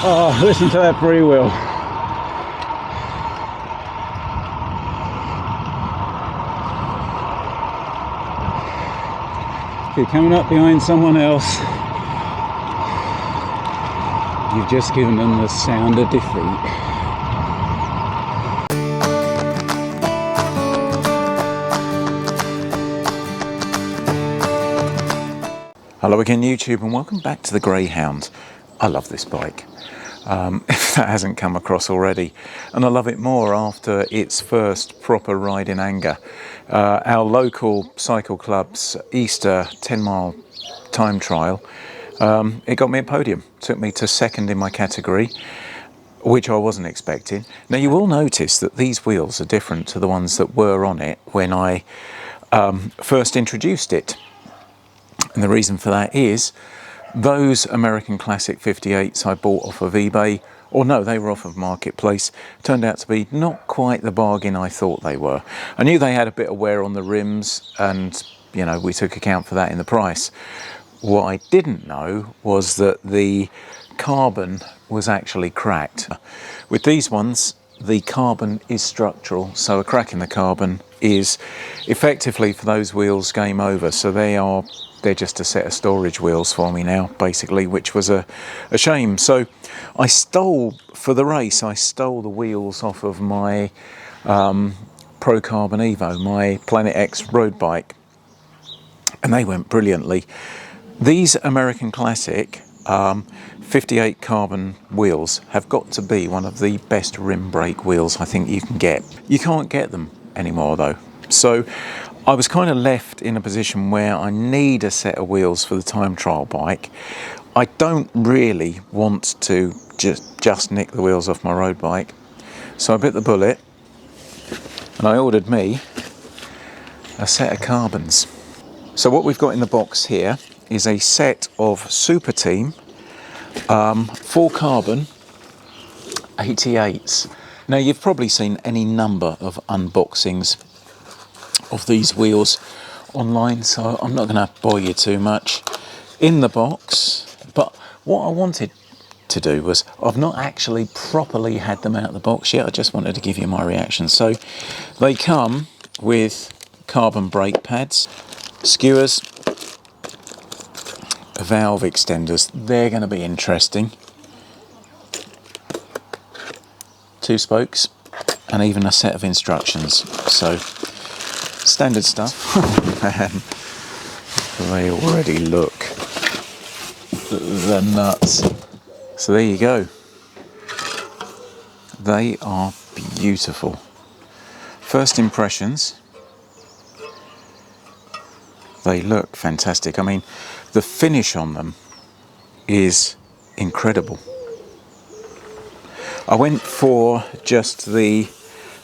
Oh, listen to that freewheel. If you're coming up behind someone else, you've just given them the sound of defeat. Hello again YouTube, and welcome back to the Greyhound. I love this bike, if that hasn't come across already, and I love it more after its first proper ride in anger. Our local cycle club's Easter 10-mile time trial, it got me a podium, took me to second in my category, which I wasn't expecting. Now you will notice that these wheels are different to the ones that were on it when I first introduced it. And the reason for that is those American Classic 58s I bought off of eBay, or no, they were off of Marketplace, turned out to be not quite the bargain I thought they were. I knew they had a bit of wear on the rims, and you know, we took account for that in the price. What I didn't know was that the carbon was actually cracked. With these ones, the carbon is structural, so a crack in the carbon is effectively for those wheels game over. So they're just a set of storage wheels for me now, basically, which was a shame. So I stole, for the race, I stole the wheels off of my Pro Carbon Evo, my Planet X road bike, and they went brilliantly. These American Classic 58 carbon wheels have got to be one of the best rim brake wheels I think you can get. You can't get them anymore though. So I was kind of left in a position where I need a set of wheels for the time trial bike. I don't really want to just nick the wheels off my road bike. So I bit the bullet and I ordered me a set of carbons. So what we've got in the box here is a set of Superteam 4 carbon 88s. Now you've probably seen any number of unboxings of these wheels online, so I'm not going to bore you too much in the box. But what I wanted to do was, I've not actually properly had them out of the box yet, I just wanted to give you my reaction. So they come with carbon brake pads, skewers, valve extenders. They're going to be interesting. 2 spokes and even a set of instructions. So standard stuff. Man, they already look the nuts. So there you go. They are beautiful. First impressions, they look fantastic. I mean, the finish on them is incredible. I went for just the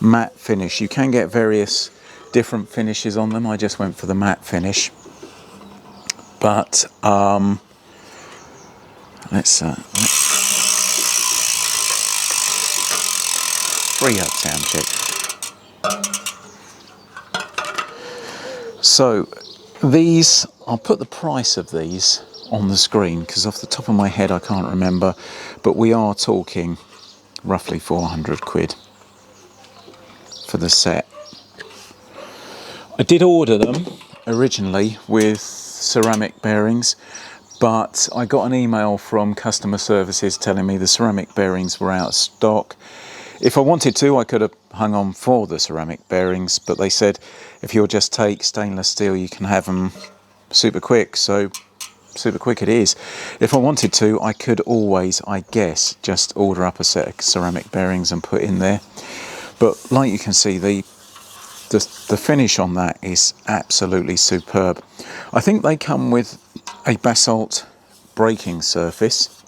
matte finish. You can get various different finishes on them. I just went for the matte finish. But let's free up sound check. So these, I'll put the price of these on the screen because off the top of my head I can't remember, but we are talking roughly 400 quid for the set. I did order them originally with ceramic bearings, but I got an email from customer services telling me the ceramic bearings were out of stock. If I wanted to, I could have hung on for the ceramic bearings, but they said if you'll just take stainless steel, you can have them super quick. So super quick it is. If I wanted to, I could always, I guess, just order up a set of ceramic bearings and put in there. But like you can see, the finish on that is absolutely superb. I think they come with a basalt braking surface.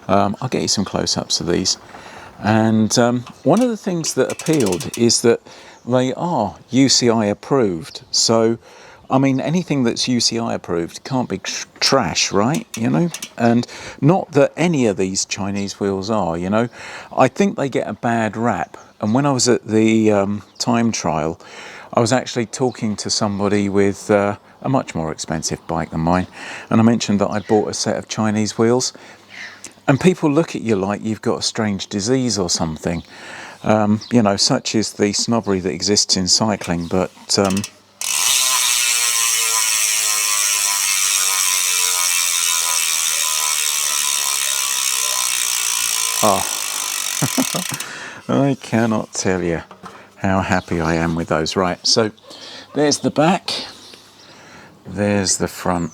I'll get you some close-ups of these. And one of the things that appealed is that they are UCI approved. So, I mean, anything that's UCI approved can't be trash, right? You know, and not that any of these Chinese wheels are, you know. I think they get a bad rap. And when I was at the time trial, I was actually talking to somebody with a much more expensive bike than mine. And I mentioned that I bought a set of Chinese wheels. And people look at you like you've got a strange disease or something. You know, such is the snobbery that exists in cycling, but I cannot tell you how happy I am with those. Right, so there's the back, there's the front.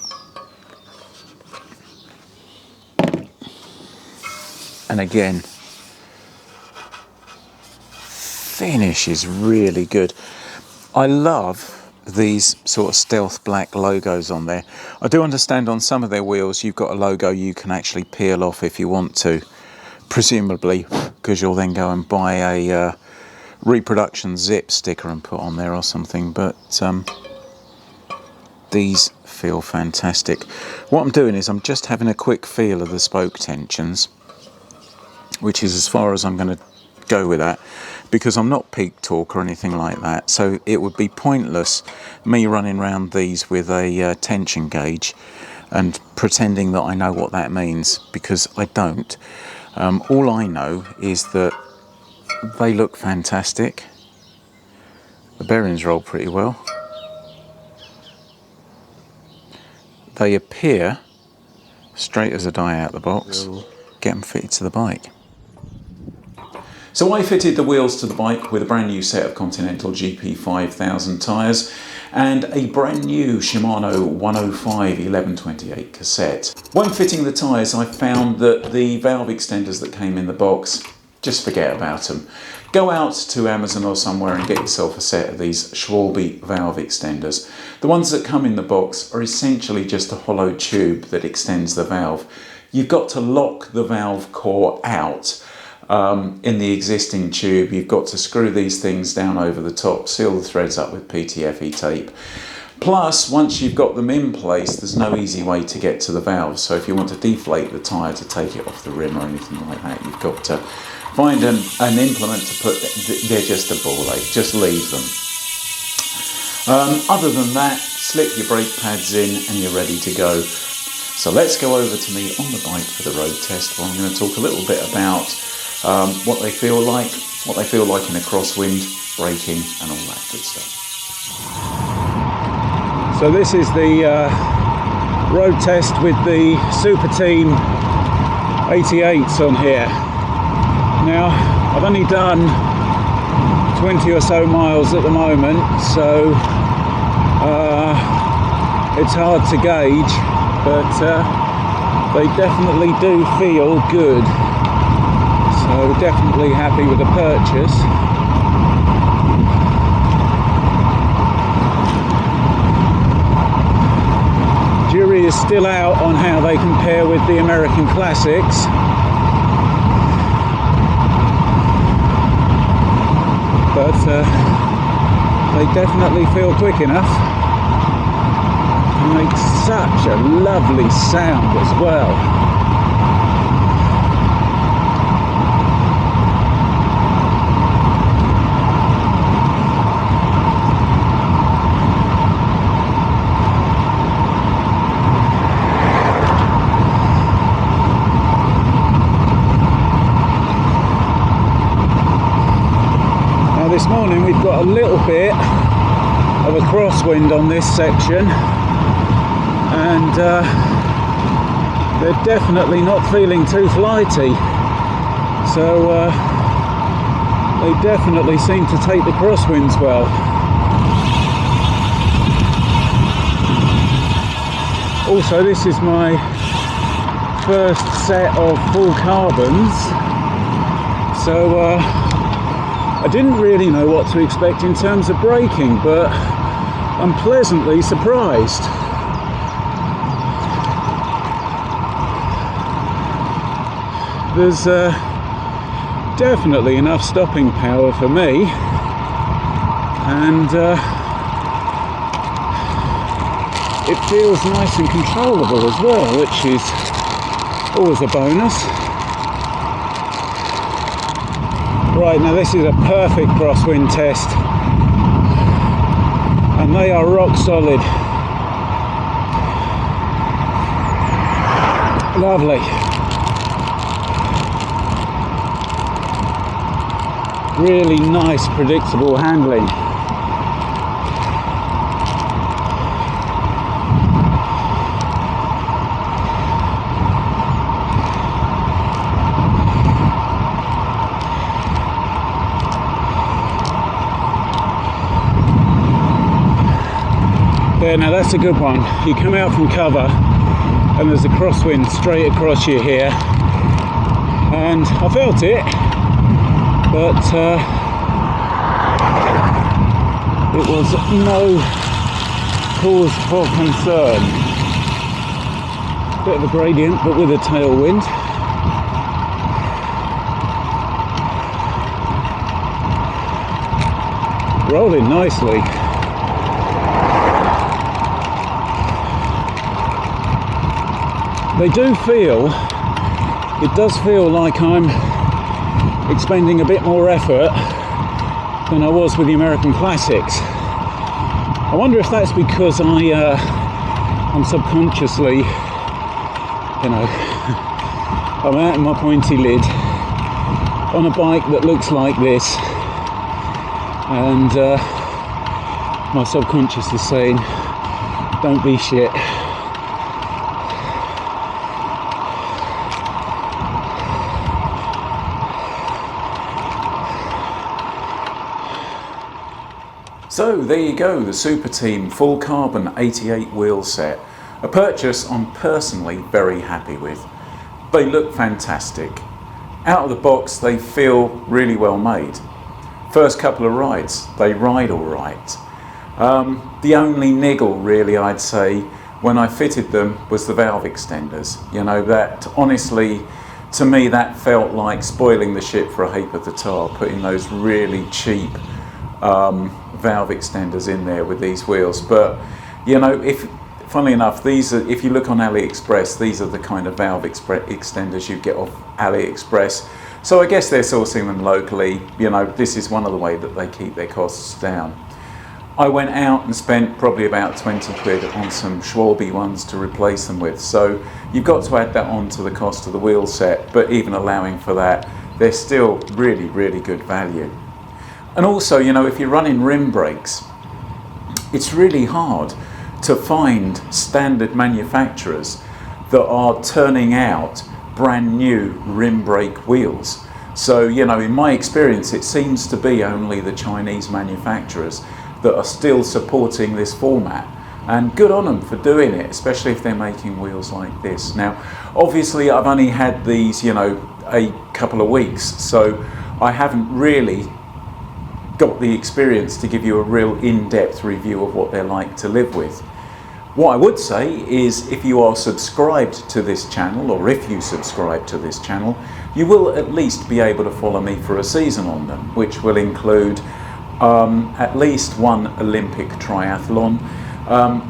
And again, finish is really good. I love these sort of stealth black logos on there. I do understand on some of their wheels you've got a logo you can actually peel off if you want to, presumably because you'll then go and buy a reproduction zip sticker and put on there or something, but these feel fantastic. What I'm doing is I'm just having a quick feel of the spoke tensions, which is as far as I'm going to go with that, because I'm not peak torque or anything like that, so it would be pointless me running around these with a tension gauge and pretending that I know what that means, because I don't. All I know is that they look fantastic. The bearings roll pretty well. They appear straight as a die out the box. Get them fitted to the bike. So I fitted the wheels to the bike with a brand new set of Continental GP 5000 tyres and a brand new Shimano 105 1128 cassette. When fitting the tyres, I found that the valve extenders that came in the box, just forget about them. Go out to Amazon or somewhere and get yourself a set of these Schwalbe valve extenders. The ones that come in the box are essentially just a hollow tube that extends the valve. You've got to lock the valve core out in the existing tube. You've got to screw these things down over the top, seal the threads up with PTFE tape. Plus, once you've got them in place, there's no easy way to get to the valve. So if you want to deflate the tyre to take it off the rim or anything like that, you've got to find an implement to put. They're just a ball ache, just leave them. Other than that, slip your brake pads in and you're ready to go. So let's go over to me on the bike for the road test, where I'm going to talk a little bit about what they feel like in a crosswind, braking and all that good stuff. So this is the road test with the Superteam 88s on here. Now I've only done 20 or so miles at the moment, so it's hard to gauge, but they definitely do feel good. So definitely happy with the purchase. Jury is still out on how they compare with the American classics. But they definitely feel quick enough and make such a lovely sound as well. This morning we've got a little bit of a crosswind on this section, and they're definitely not feeling too flighty, so they definitely seem to take the crosswinds well. Also, this is my first set of full carbons, so I didn't really know what to expect in terms of braking, but I'm pleasantly surprised. There's definitely enough stopping power for me, and it feels nice and controllable as well, which is always a bonus. Right, now this is a perfect crosswind test, and they are rock solid. Lovely. Really nice, predictable handling. There, now that's a good one. You come out from cover and there's a crosswind straight across you here, and I felt it, but it was no cause for concern. Bit of a gradient, but with a tailwind. Rolling nicely. They do feel, it does feel like I'm expending a bit more effort than I was with the American Classics. I wonder if that's because I'm subconsciously, you know, I'm out in my pointy lid on a bike that looks like this, and my subconscious is saying, don't be shit. So there you go, the Superteam full carbon 88 wheel set. A purchase I'm personally very happy with. They look fantastic. Out of the box they feel really well made. First couple of rides, they ride all right. The only niggle really I'd say when I fitted them was the valve extenders. You know, that honestly, to me that felt like spoiling the ship for a heap of the tar, putting those really cheap valve extenders in there with these wheels. But you know, funnily enough, these are, if you look on AliExpress, these are the kind of valve extenders you get off AliExpress. So I guess they're sourcing them locally. You know, this is one of the ways that they keep their costs down. I went out and spent probably about 20 quid on some Schwalbe ones to replace them with. So you've got to add that on to the cost of the wheel set, but even allowing for that, they're still really, really good value. And also, you know, if you're running rim brakes, it's really hard to find standard manufacturers that are turning out brand new rim brake wheels. So, you know, in my experience, it seems to be only the Chinese manufacturers that are still supporting this format. And good on them for doing it, especially if they're making wheels like this. Now, obviously, I've only had these, you know, a couple of weeks, so I haven't really got the experience to give you a real in-depth review of what they're like to live with. What I would say is, if you are subscribed to this channel, or if you subscribe to this channel, you will at least be able to follow me for a season on them, which will include at least one Olympic triathlon.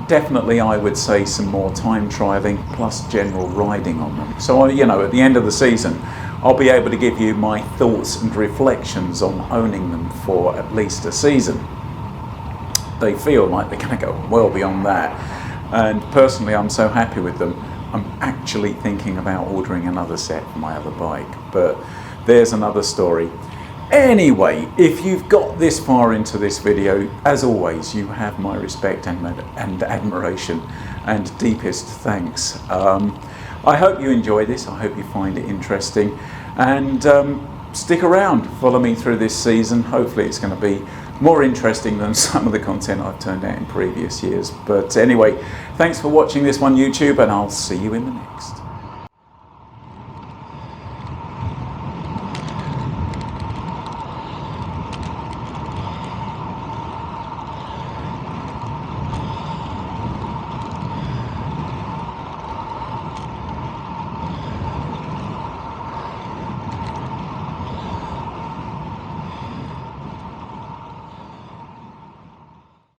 Definitely, I would say some more time trialing plus general riding on them. So, you know, at the end of the season, I'll be able to give you my thoughts and reflections on owning them for at least a season. They feel like they're going to go well beyond that, and personally I'm so happy with them, I'm actually thinking about ordering another set for my other bike, but there's another story. Anyway, if you've got this far into this video, as always, you have my respect and admiration and deepest thanks. I hope you enjoy this, I hope you find it interesting, and stick around, follow me through this season. Hopefully it's going to be more interesting than some of the content I've turned out in previous years. But anyway, thanks for watching this one, YouTube, and I'll see you in the next.